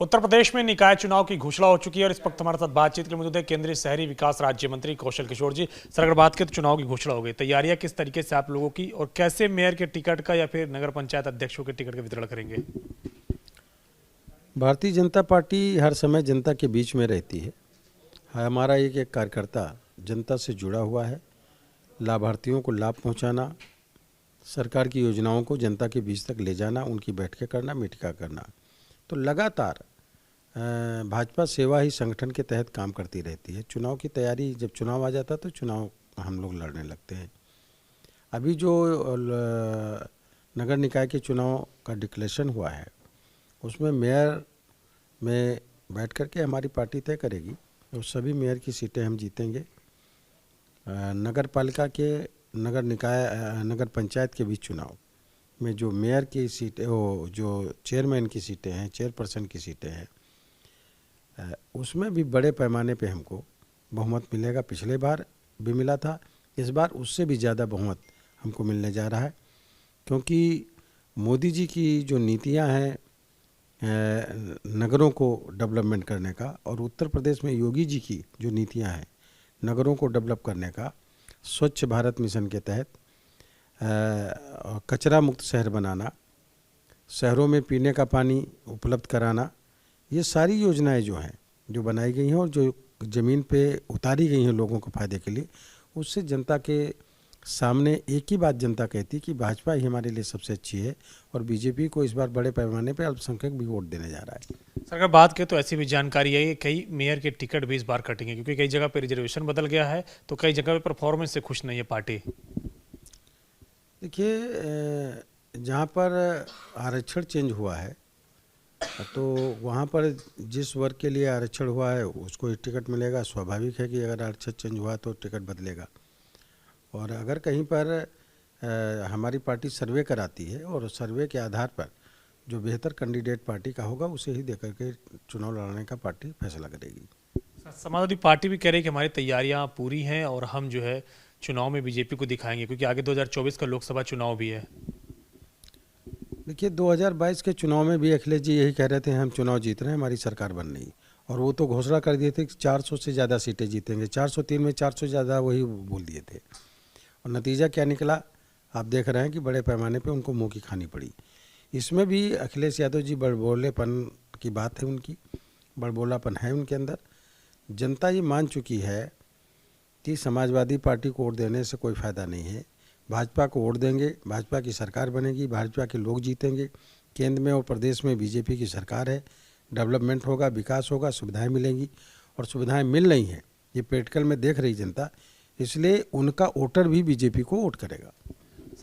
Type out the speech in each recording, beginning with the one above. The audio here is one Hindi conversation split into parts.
उत्तर प्रदेश में निकाय चुनाव की घोषणा हो चुकी है और इस वक्त हमारे साथ बातचीत के लिए मौजूद है केंद्रीय शहरी विकास राज्य मंत्री कौशल किशोर जी। सर, अगर बात करें तो चुनाव की घोषणा हो गई, तैयारियां किस तरीके से आप लोगों की, और कैसे मेयर के टिकट का या फिर नगर पंचायत अध्यक्षों के टिकट का वितरण करेंगे? भारतीय जनता पार्टी हर समय जनता के बीच में रहती है। हमारा एक कार्यकर्ता जनता से जुड़ा हुआ है। लाभार्थियों को लाभ पहुंचाना, सरकार की योजनाओं को जनता के बीच तक ले जाना, उनकी बैठकें करना, मीटिंग करना। तो लगातार भाजपा सेवा ही संगठन के तहत काम करती रहती है। चुनाव की तैयारी, जब चुनाव आ जाता तो चुनाव हम लोग लड़ने लगते हैं। अभी जो नगर निकाय के चुनाव का डिक्लेरेशन हुआ है, उसमें मेयर में बैठ कर के हमारी पार्टी तय करेगी और सभी मेयर की सीटें हम जीतेंगे। नगर पालिका के, नगर निकाय, नगर पंचायत के भी चुनाव में जो मेयर की सीटें, वो जो चेयरमैन की सीटें हैं, चेयरपर्सन की सीटें हैं, उसमें भी बड़े पैमाने पे हमको बहुमत मिलेगा। पिछले बार भी मिला था, इस बार उससे भी ज़्यादा बहुमत हमको मिलने जा रहा है, क्योंकि मोदी जी की जो नीतियां हैं नगरों को डेवलपमेंट करने का, और उत्तर प्रदेश में योगी जी की जो नीतियां हैं नगरों को डेवलप करने का, स्वच्छ भारत मिशन के तहत कचरा मुक्त शहर बनाना, शहरों में पीने का पानी उपलब्ध कराना, ये सारी योजनाएं जो हैं, जो बनाई गई हैं और जो ज़मीन पे उतारी गई हैं लोगों के फ़ायदे के लिए, उससे जनता के सामने एक ही बात जनता कहती है कि भाजपा ही हमारे लिए सबसे अच्छी है, और बीजेपी को इस बार बड़े पैमाने पे अल्पसंख्यक भी वोट देने जा रहा है। सर, अगर बात करें तो ऐसी भी जानकारी है कि कई मेयर के टिकट भी इस बार कटेंगे, क्योंकि कई जगह पे रिजर्वेशन बदल गया है, तो कई जगह पे परफॉर्मेंस से खुश नहीं है पार्टी। देखिए, जहाँ पर आरक्षण चेंज हुआ है, तो वहाँ पर जिस वर्ग के लिए आरक्षण हुआ है उसको ही टिकट मिलेगा। स्वाभाविक है कि अगर आरक्षण चेंज हुआ तो टिकट बदलेगा। और अगर कहीं पर हमारी पार्टी सर्वे कराती है और सर्वे के आधार पर जो बेहतर कैंडिडेट पार्टी का होगा उसे ही देकर के चुनाव लड़ने का पार्टी फैसला करेगी। समाजवादी पार्टी भी कह रही है कि हमारी तैयारियां पूरी हैं और हम जो है चुनाव में बीजेपी को दिखाएंगे, क्योंकि आगे 2024 का लोकसभा चुनाव भी है। देखिए, 2022 के चुनाव में भी अखिलेश जी यही कह रहे थे, हम चुनाव जीत रहे हैं, हमारी सरकार बन रही, और वो तो घोषणा कर दिए थे कि 400 से ज़्यादा सीटें जीतेंगे। 403 में 400 से ज़्यादा वही बोल दिए थे, और नतीजा क्या निकला आप देख रहे हैं कि बड़े पैमाने पे उनको मुंह की खानी पड़ी। इसमें भी अखिलेश यादव जी बड़बोलेपन की बात है, उनकी बड़बोलापन है उनके अंदर। जनता ये मान चुकी है कि समाजवादी पार्टी को वोट देने से कोई फ़ायदा नहीं है। भाजपा को वोट देंगे, भाजपा की सरकार बनेगी, भाजपा के लोग जीतेंगे, केंद्र में और प्रदेश में बीजेपी की सरकार है, डेवलपमेंट होगा, विकास होगा, सुविधाएं मिलेंगी, और सुविधाएं मिल रही हैं, ये प्रैक्टिकल में देख रही जनता, इसलिए उनका वोटर भी बीजेपी को वोट करेगा।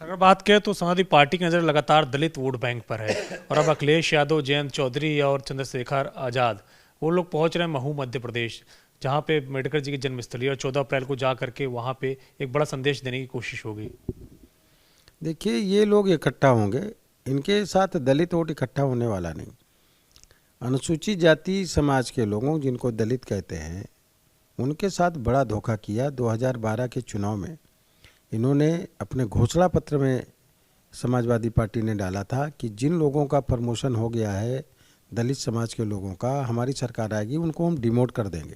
अगर बात करें तो समाजवादी पार्टी की नज़र लगातार दलित वोट बैंक पर है, और अब अखिलेश यादव, जयंत चौधरी और चंद्रशेखर आज़ाद वो लोग पहुंच रहे हैं महू मध्य प्रदेश, जहां पे अम्बेडकर जी की जन्मस्थली, और 14 अप्रैल को जा करके वहां पे एक बड़ा संदेश देने की कोशिश होगी। देखिए, ये लोग इकट्ठा होंगे, इनके साथ दलित वोट इकट्ठा होने वाला नहीं। अनुसूचित जाति समाज के लोगों, जिनको दलित कहते हैं, उनके साथ बड़ा धोखा किया। 2012 के चुनाव में इन्होंने अपने घोषणा पत्र में, समाजवादी पार्टी ने डाला था कि जिन लोगों का प्रमोशन हो गया है, दलित समाज के लोगों का, हमारी सरकार आएगी उनको हम डिमोट कर देंगे।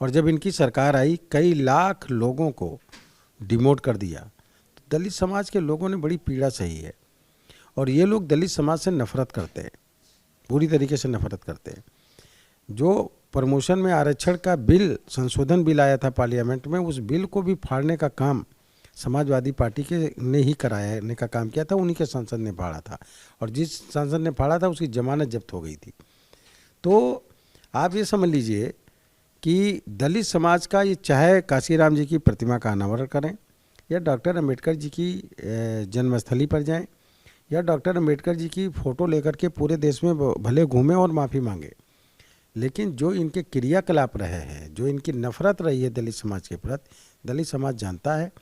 और जब इनकी सरकार आई, कई लाख लोगों को डिमोट कर दिया। तो दलित समाज के लोगों ने बड़ी पीड़ा सही है, और ये लोग दलित समाज से नफरत करते हैं, पूरी तरीके से नफरत करते हैं। जो प्रमोशन में आरक्षण का बिल, संशोधन बिल आया था पार्लियामेंट में, उस बिल को भी फाड़ने का काम समाजवादी पार्टी के ने ही कराने का काम किया था, उन्हीं के सांसद ने फाड़ा था, और जिस सांसद ने फाड़ा था उसकी जमानत जब्त हो गई थी। तो आप ये समझ लीजिए कि दलित समाज का, ये चाहे काशीराम जी की प्रतिमा का अनावरण करें, या डॉक्टर अंबेडकर जी की जन्मस्थली पर जाएं, या डॉक्टर अंबेडकर जी की फ़ोटो लेकर के पूरे देश में भले घूमें और माफ़ी मांगे, लेकिन जो इनके क्रियाकलाप रहे हैं, जो इनकी नफरत रही है दलित समाज के प्रति, दलित समाज जानता है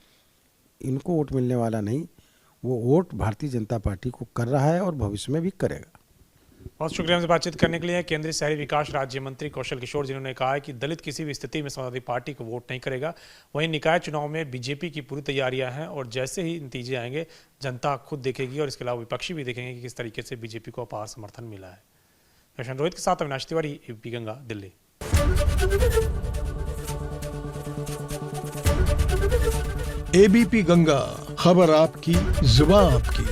इनको वोट मिलने वाला नहीं। वो वोट भारतीय जनता पार्टी को कर रहा है और भविष्य में भी करेगा। बहुत शुक्रिया हमसे बातचीत करने के लिए केंद्रीय शहरी विकास राज्य मंत्री कौशल किशोर, जिन्होंने कहा है कि दलित किसी भी स्थिति में समाजवादी पार्टी को वोट नहीं करेगा। वहीं निकाय चुनाव में बीजेपी की पूरी तैयारियां हैं, और जैसे ही नतीजे आएंगे जनता खुद देखेगी, और इसके अलावा विपक्षी भी देखेंगे कि किस तरीके से बीजेपी को अपार समर्थन मिला है। रोशन रोहित के साथ अविनाश तिवारी, एबीपी गंगा, दिल्ली। एबीपी गंगा, खबर आपकी, जुबान आपकी।